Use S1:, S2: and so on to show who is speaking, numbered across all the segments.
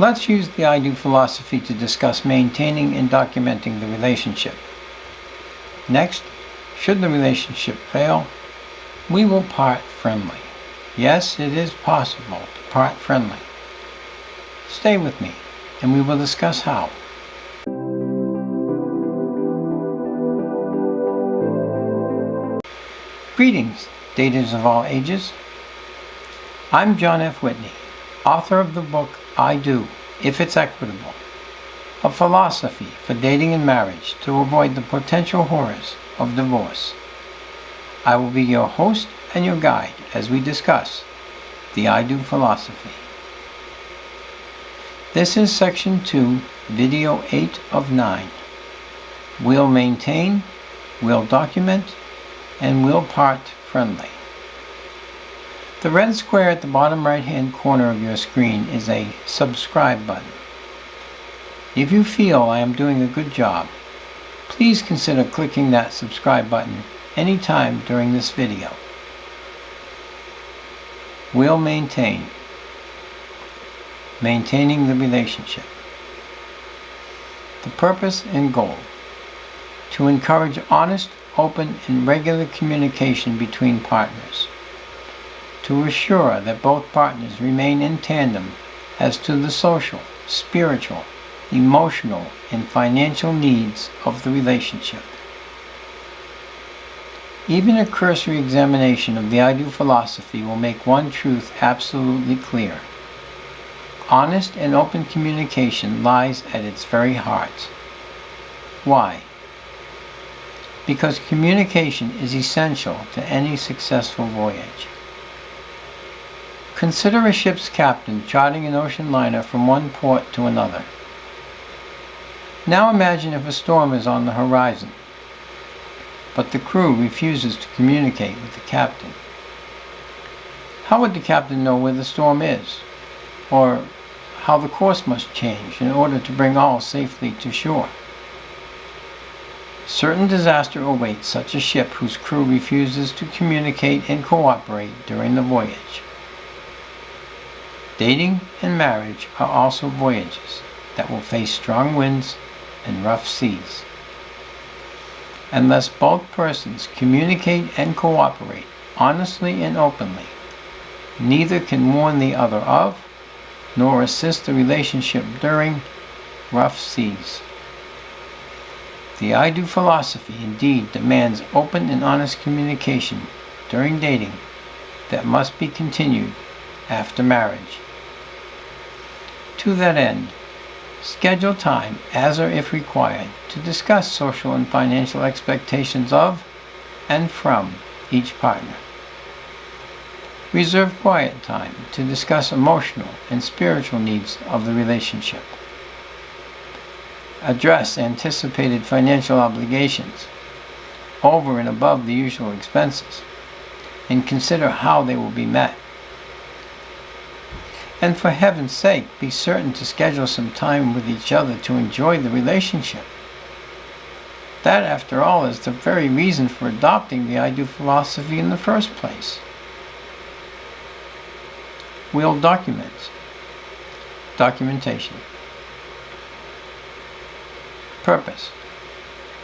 S1: Let's use the I do philosophy to discuss maintaining and documenting the relationship. Next, should the relationship fail, we will part friendly. Yes, it is possible to part friendly. Stay with me, and we will discuss how. Greetings, daters of all ages. I'm John F. Whitney, author of the book I Do, If It's Equitable, a philosophy for dating and marriage to avoid the potential horrors of divorce. I will be your host and your guide as we discuss the I Do philosophy. This is Section 2, Video 8 of 9. We'll maintain, we'll document, and we'll part friendly. The red square at the bottom right-hand corner of your screen is a subscribe button. If you feel I am doing a good job, please consider clicking that subscribe button anytime during this video. We'll maintain. Maintaining the relationship. The purpose and goal: to encourage honest, open, and regular communication between partners, to assure that both partners remain in tandem as to the social, spiritual, emotional, and financial needs of the relationship. Even a cursory examination of the I Do philosophy will make one truth absolutely clear. Honest and open communication lies at its very heart. Why? Because communication is essential to any successful voyage. Consider a ship's captain charting an ocean liner from one port to another. Now imagine if a storm is on the horizon, but the crew refuses to communicate with the captain. How would the captain know where the storm is, or how the course must change in order to bring all safely to shore? Certain disaster awaits such a ship whose crew refuses to communicate and cooperate during the voyage. Dating and marriage are also voyages that will face strong winds and rough seas. Unless both persons communicate and cooperate honestly and openly, neither can warn the other of nor assist the relationship during rough seas. The I Do philosophy indeed demands open and honest communication during dating that must be continued after marriage. To that end, schedule time as or if required to discuss social and financial expectations of and from each partner. Reserve quiet time to discuss emotional and spiritual needs of the relationship. Address anticipated financial obligations over and above the usual expenses, and consider how they will be met. And for heaven's sake, be certain to schedule some time with each other to enjoy the relationship. That, after all, is the very reason for adopting the I Do philosophy in the first place. We'll document. Documentation. Purpose: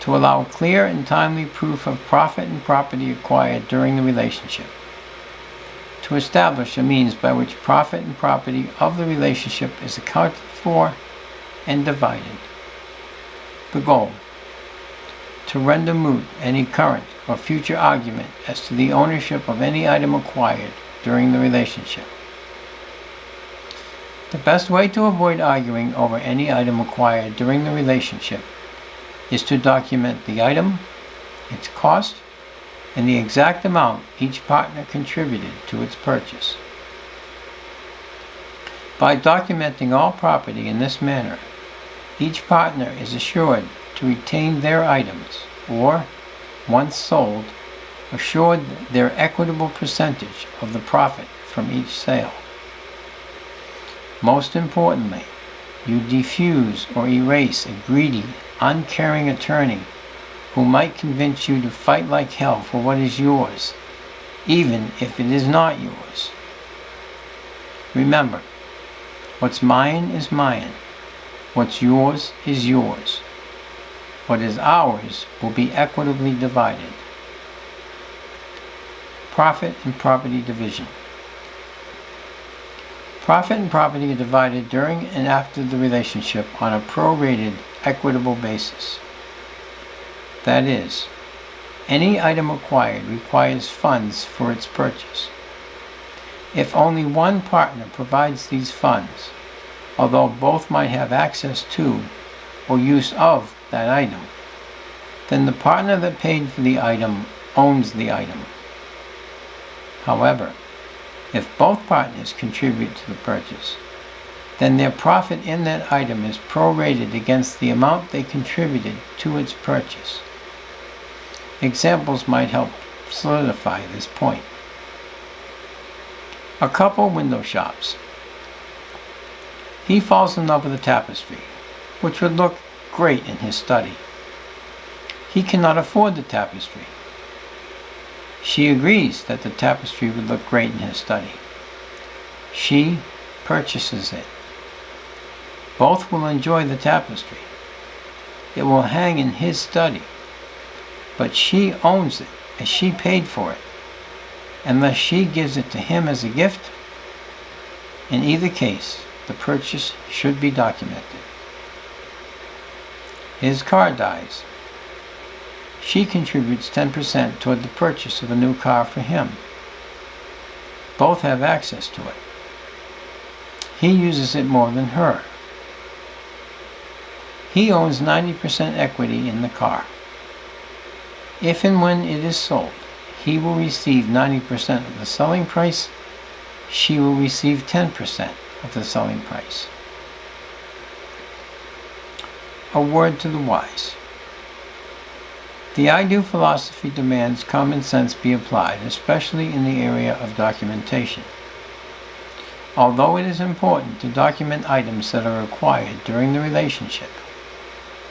S1: to allow clear and timely proof of profit and property acquired during the relationship. To establish a means by which profit and property of the relationship is accounted for and divided. The goal: to render moot any current or future argument as to the ownership of any item acquired during the relationship. The best way to avoid arguing over any item acquired during the relationship is to document the item, its cost, and the exact amount each partner contributed to its purchase. By documenting all property in this manner, each partner is assured to retain their items, or, once sold, assured their equitable percentage of the profit from each sale. Most importantly, you defuse or erase a greedy, uncaring attorney who might convince you to fight like hell for what is yours, even if it is not yours. Remember, What's mine is mine. What's yours is yours. What is ours will be equitably divided. Profit and property division. Profit and property are divided during and after the relationship on a prorated, equitable basis. That is, any item acquired requires funds for its purchase. If only one partner provides these funds, although both might have access to or use of that item, then the partner that paid for the item owns the item. However, if both partners contribute to the purchase, then their profit in that item is prorated against the amount they contributed to its purchase. Examples might help solidify this point. A couple window shops. He falls in love with a tapestry, which would look great in his study. He cannot afford the tapestry. She agrees that the tapestry would look great in his study. She purchases it. Both will enjoy the tapestry. It will hang in his study, but she owns it as she paid for it, unless she gives it to him as a gift. In either case, the purchase should be documented. His car dies. She contributes 10% toward the purchase of a new car for him. Both have access to it. He uses it more than her. He owns 90% equity in the car. If and when it is sold, he will receive 90% of the selling price. She will receive 10% of the selling price. A word to the wise. The I-do philosophy demands common sense be applied, especially in the area of documentation. Although it is important to document items that are acquired during the relationship,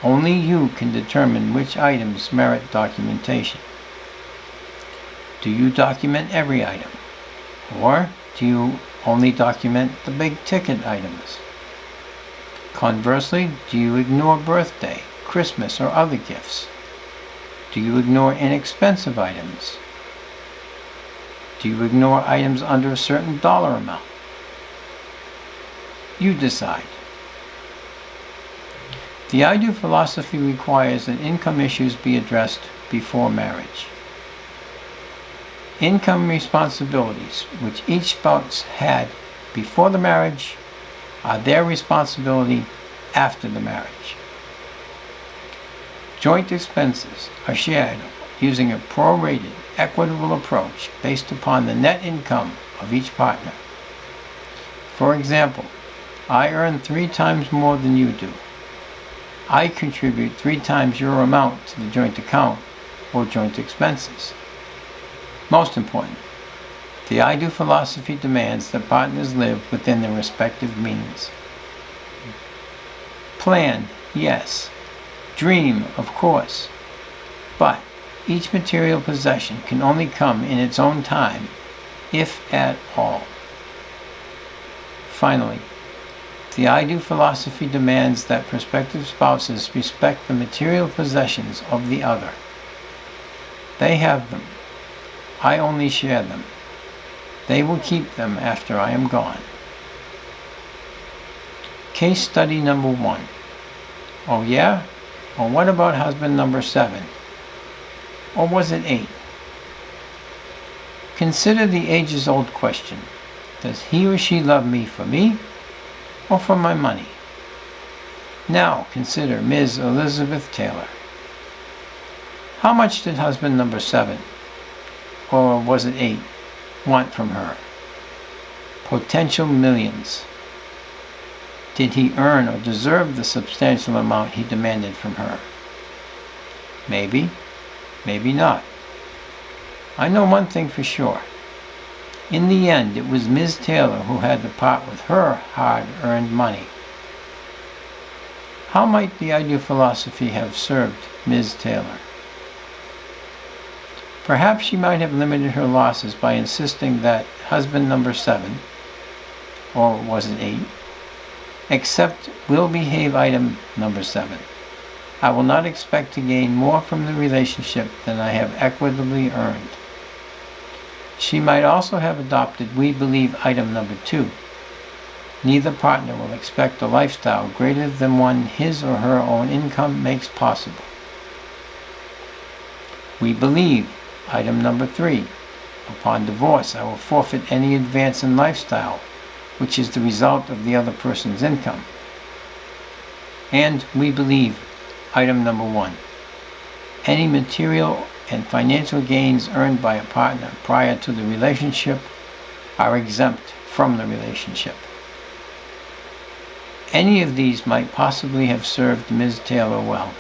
S1: only you can determine which items merit documentation. Do you document every item? Or do you only document the big-ticket items? Conversely, do you ignore birthday, Christmas, or other gifts? Do you ignore inexpensive items? Do you ignore items under a certain dollar amount? You decide. The I-do philosophy requires that income issues be addressed before marriage. Income responsibilities which each spouse had before the marriage are their responsibility after the marriage. Joint expenses are shared using a prorated, equitable approach based upon the net income of each partner. For example, I earn 3 times more than you do. I contribute 3 times your amount to the joint account or joint expenses. Most important, the I-do philosophy demands that partners live within their respective means. Plan, yes. Dream, of course. But each material possession can only come in its own time, if at all. Finally, the I-do philosophy demands that prospective spouses respect the material possessions of the other. They have them. I only share them. They will keep them after I am gone. Case study number 1. Oh yeah? Or what about husband number 7? Or was it 8? Consider the ages-old question. Does he or she love me for me or for my money? Now consider Ms. Elizabeth Taylor. How much did husband number 7, or was it 8, want from her? Potential millions. Did he earn or deserve the substantial amount he demanded from her? Maybe, maybe not. I know one thing for sure. In the end, it was Ms. Taylor who had to part with her hard-earned money. How might the I-do philosophy have served Ms. Taylor? Perhaps she might have limited her losses by insisting that husband number 7, or was it 8, Except will behave item number 7. I will not expect to gain more from the relationship than I have equitably earned. She might also have adopted we believe item number 2. Neither partner will expect a lifestyle greater than one his or her own income makes possible. We believe item number 3. Upon divorce, I will forfeit any advance in lifestyle, which is the result of the other person's income. And we believe item number 1. Any material and financial gains earned by a partner prior to the relationship are exempt from the relationship. Any of these might possibly have served Ms. Taylor well.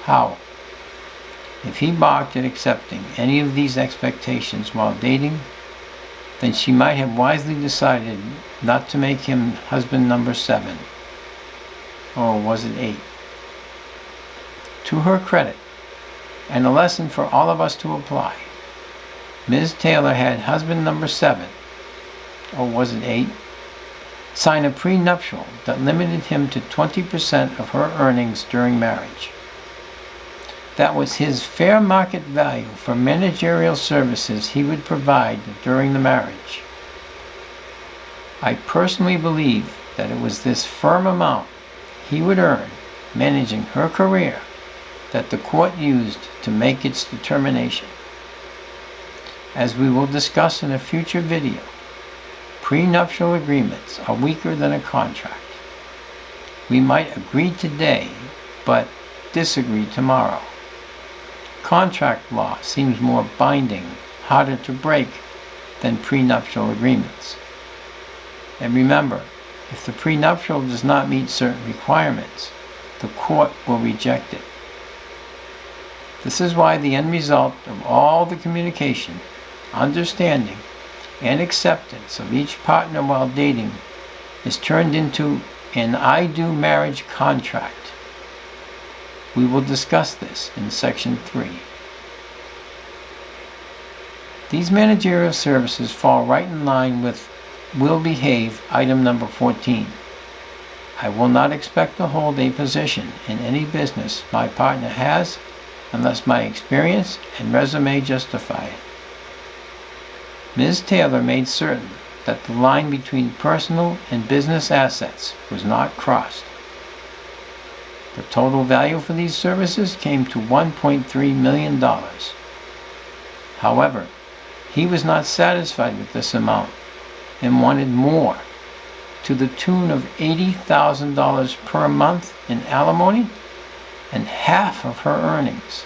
S1: How? If he balked at accepting any of these expectations while dating, then she might have wisely decided not to make him husband number 7. Or was it 8? To her credit, and a lesson for all of us to apply, Ms. Taylor had husband number 7, or was it 8, sign a prenuptial that limited him to 20% of her earnings during marriage. That was his fair market value for managerial services he would provide during the marriage. I personally believe that it was this firm amount he would earn managing her career that the court used to make its determination. As we will discuss in a future video, prenuptial agreements are weaker than a contract. We might agree today, but disagree tomorrow. Contract law seems more binding, harder to break than prenuptial agreements. And remember, if the prenuptial does not meet certain requirements, the court will reject it. This is why the end result of all the communication, understanding, and acceptance of each partner while dating is turned into an I do marriage contract. We will discuss this in section 3. These managerial services fall right in line with will behave item number 14. I will not expect to hold a position in any business my partner has unless my experience and resume justify it. Ms. Taylor made certain that the line between personal and business assets was not crossed. The total value for these services came to $1.3 million. However, he was not satisfied with this amount and wanted more, to the tune of $80,000 per month in alimony and half of her earnings.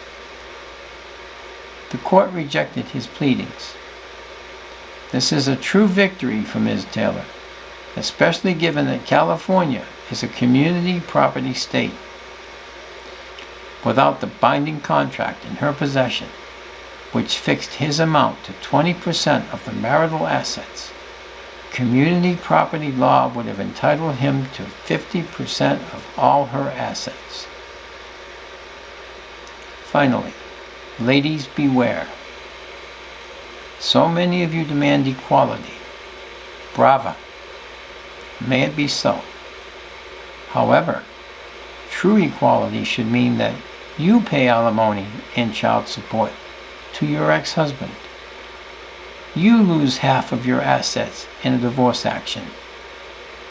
S1: The court rejected his pleadings. This is a true victory for Ms. Taylor, especially given that California is a community property state. Without the binding contract in her possession, which fixed his amount to 20% of the marital assets, community property law would have entitled him to 50% of all her assets. Finally, ladies, beware. So many of you demand equality. Brava. May it be so. However, true equality should mean that you pay alimony and child support to your ex-husband. You lose half of your assets in a divorce action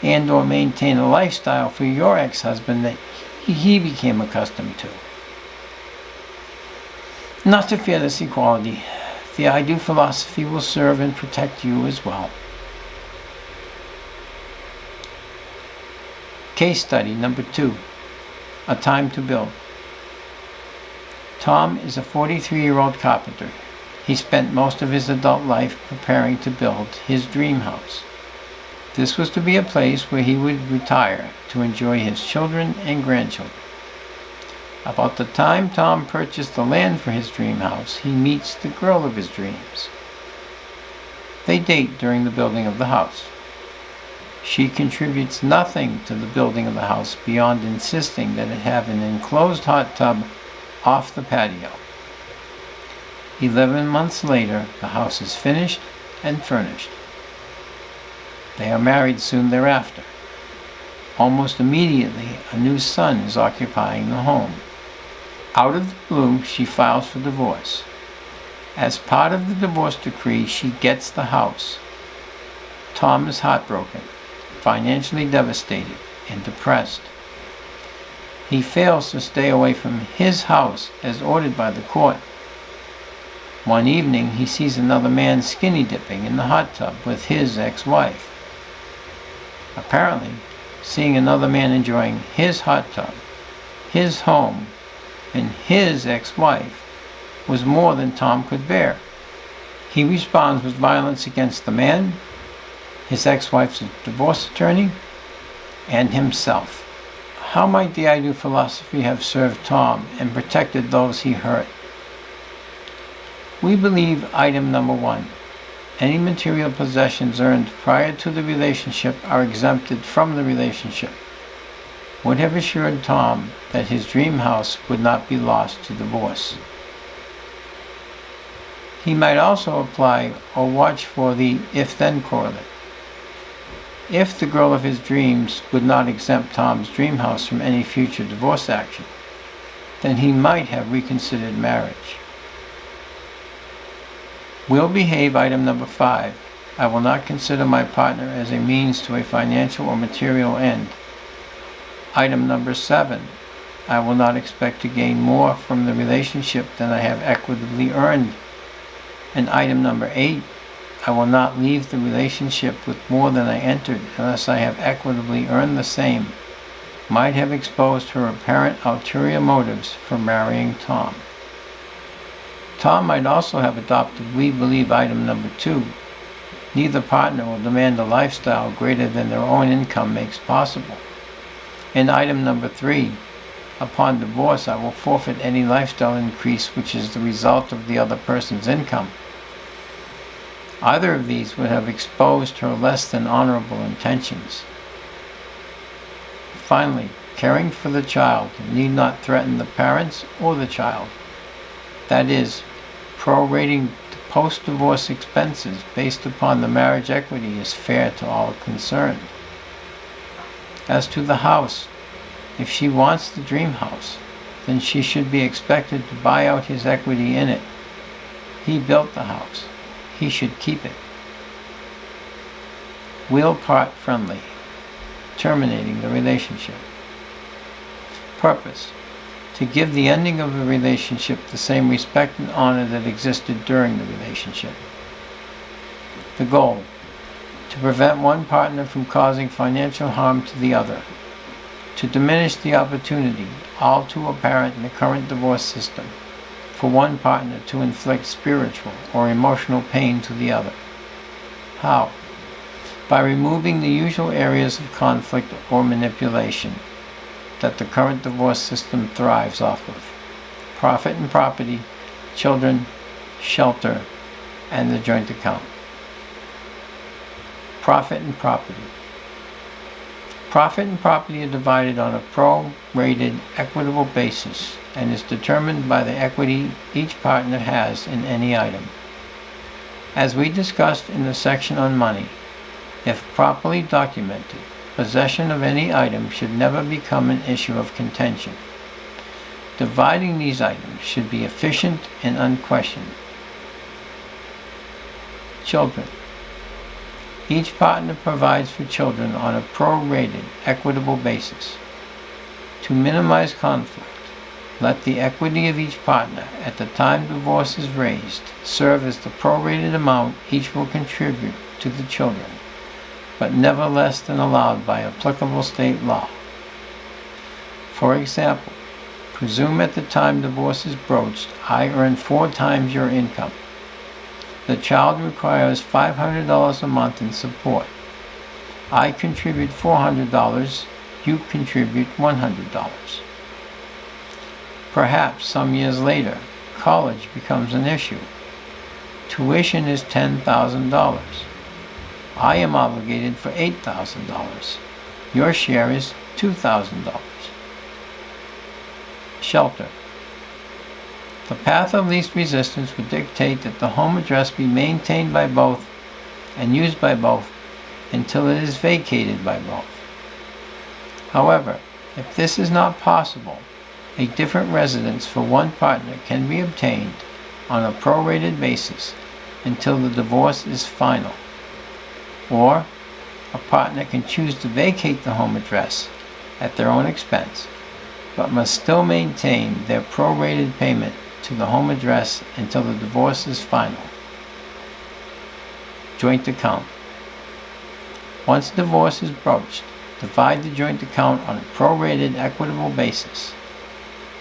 S1: and or maintain a lifestyle for your ex-husband that he became accustomed to. Not to fear this equality, the I do philosophy will serve and protect you as well. Case study number 2, A Time to Build. Tom is a 43-year-old carpenter. He spent most of his adult life preparing to build his dream house. This was to be a place where he would retire to enjoy his children and grandchildren. About the time Tom purchased the land for his dream house, he meets the girl of his dreams. They date during the building of the house. She contributes nothing to the building of the house beyond insisting that it have an enclosed hot tub off the patio. 11 months later, the house is finished and furnished. They are married soon thereafter. almost immediately a new son is occupying the home. Out of the blue, she files for divorce. As part of the divorce decree, she gets the house. Tom is heartbroken, financially devastated, and depressed. He fails to stay away from his house as ordered by the court. One evening, he sees another man skinny dipping in the hot tub with his ex-wife. Apparently, seeing another man enjoying his hot tub, his home, and his ex-wife was more than Tom could bear. He responds with violence against the man, his ex-wife's divorce attorney, and himself. How might the I Do philosophy have served Tom and protected those he hurt? We believe item number 1. Any material possessions earned prior to the relationship are exempted from the relationship, would have assured Tom that his dream house would not be lost to divorce. He might also apply or watch for the if-then correlate. If the girl of his dreams would not exempt Tom's dream house from any future divorce action, then he might have reconsidered marriage. Will behave item number 5. I will not consider my partner as a means to a financial or material end. Item number 7. I will not expect to gain more from the relationship than I have equitably earned. And item number 8. I will not leave the relationship with more than I entered unless I have equitably earned the same. Might have exposed her apparent ulterior motives for marrying Tom. Tom might also have adopted we believe item number 2. Neither partner will demand a lifestyle greater than their own income makes possible. And item number 3. Upon divorce, I will forfeit any lifestyle increase which is the result of the other person's income. Either of these would have exposed her less than honorable intentions. Finally, caring for the child need not threaten the parents or the child. That is, prorating the post-divorce expenses based upon the marriage equity is fair to all concerned. As to the house, if she wants the dream house, then she should be expected to buy out his equity in it. He built the house. He should keep it. Will part friendly, terminating the relationship. Purpose: to give the ending of the relationship the same respect and honor that existed during the relationship. The goal: to prevent one partner from causing financial harm to the other. To diminish the opportunity, all too apparent in the current divorce system, for one partner to inflict spiritual or emotional pain to the other. How? By removing the usual areas of conflict or manipulation that the current divorce system thrives off of: profit and property, children, shelter, and the joint account. Profit and property. Profit and property are divided on a pro-rated equitable basis and is determined by the equity each partner has in any item. As we discussed in the section on money, if properly documented, possession of any item should never become an issue of contention. Dividing these items should be efficient and unquestioned. Children. Each partner provides for children on a prorated, equitable basis. To minimize conflict, let the equity of each partner at the time divorce is raised serve as the prorated amount each will contribute to the children, but never less than allowed by applicable state law. For example, presume at the time divorce is broached, I earn 4 times your income. The child requires $500 a month in support. I contribute $400, you contribute $100. Perhaps some years later, college becomes an issue. Tuition is $10,000. I am obligated for $8,000. Your share is $2,000. Shelter. The path of least resistance would dictate that the home address be maintained by both and used by both until it is vacated by both. However, if this is not possible, a different residence for one partner can be obtained on a prorated basis until the divorce is final. Or, a partner can choose to vacate the home address at their own expense, but must still maintain their prorated payment to the home address until the divorce is final. Joint account. Once divorce is broached, divide the joint account on a prorated equitable basis.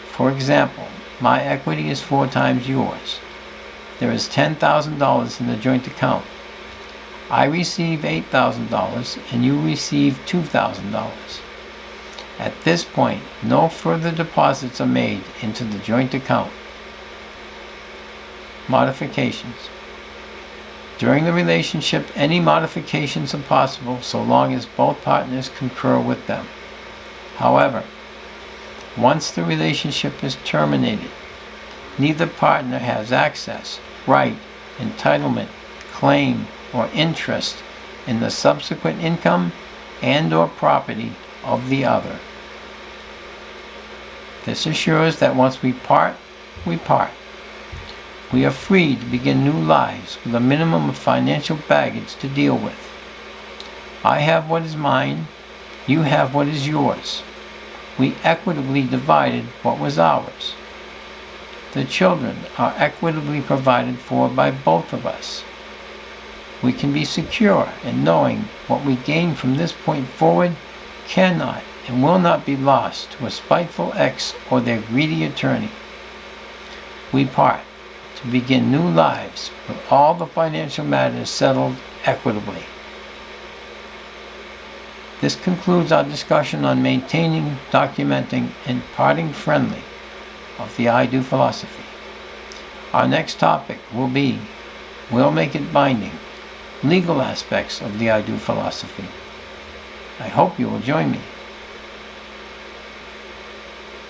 S1: For example, my equity is 4 times yours. There is $10,000 in the joint account. I receive $8,000 and you receive $2,000. At this point, no further deposits are made into the joint account. Modifications. During the relationship, any modifications are possible so long as both partners concur with them. However, once the relationship is terminated, neither partner has access, right, entitlement, claim, or interest in the subsequent income and/or property of the other. This assures that once we part, we part. We are free to begin new lives with a minimum of financial baggage to deal with. I have what is mine, you have what is yours. We equitably divided what was ours. The children are equitably provided for by both of us. We can be secure in knowing what we gain from this point forward cannot and will not be lost to a spiteful ex or their greedy attorney. We part to begin new lives with all the financial matters settled equitably. This concludes our discussion on maintaining, documenting, and parting friendly of the I Do philosophy. Our next topic will be We'll Make It Binding, legal aspects of the I Do philosophy. I hope you will join me.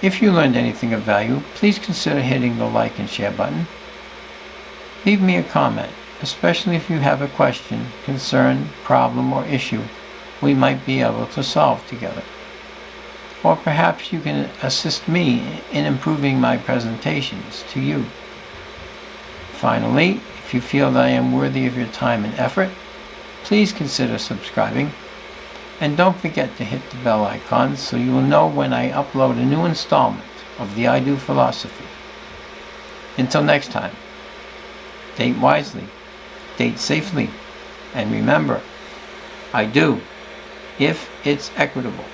S1: If you learned anything of value, please consider hitting the like and share button. Leave me a comment, especially if you have a question, concern, problem, or issue we might be able to solve together. Or perhaps you can assist me in improving my presentations to you. Finally, if you feel that I am worthy of your time and effort, please consider subscribing. And don't forget to hit the bell icon so you will know when I upload a new installment of the I Do philosophy. Until next time, date wisely, date safely, and remember, I do, if it's equitable.